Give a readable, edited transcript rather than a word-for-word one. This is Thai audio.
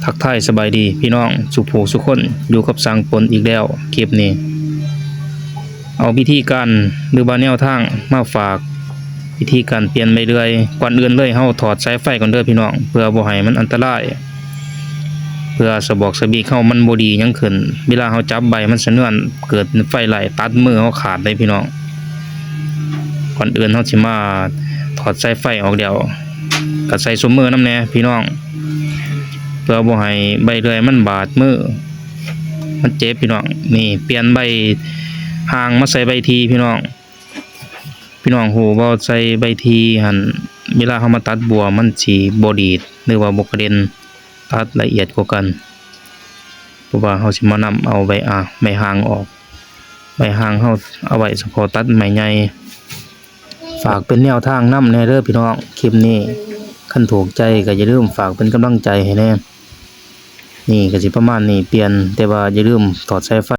ทักทายสบายดีพี่น้องสุขผู้สุขคนอยู่กับสังปนอีกแล้วคลิปนี้เอาวิธีการหรือว่าแนวทางมาฝากวิธีการเปลี่ยนใบเลื่อยก่อนอื่นเลยเฮาถอดสายไฟก่อนเด้อพี่น้องเพื่อบ่ให้มันอันตรายเพื่อสะบอกสะบีกเฮามันบ่ดีหยังขึ้นเวลาเฮาจับใบมันสะเนื่อนเกิดไฟไหลตัดมือเฮาขาดเลยพี่น้องก่อนอื่นเฮาสิมาถอดสายไฟออกเดี๋ยวก็ใส่ซุมมือนำแน่พี่น้องเพื่อบ่ให้ใบเลื่อยมันบาดมือมันเจ็บพี่น้องนี่เปลี่ยนใบห่างมาใส่ใบทีพี่น้องฮู้บ่ใส่ใบทีหั่นเวลาเฮามาตัดบัวมันสิบ่ดีดหรือว่าบ่กระเด็นตัดละเอียดกว่ากันเพราะว่าเฮาสิมานำเอาใบห่างออกใบห่างเฮาเอาไว้เฉพาะตัดใบใหญ่ฝากเป็นแนวทางนำแน่เด้อพี่น้องคลิปนี้คันถูกใจก็อย่าลืมฝากเป็นกำลังใจให้แน่นี่ก็สิประมาณนี้เปลี่ยนแต่ว่าอย่าลืมถอดสายไฟ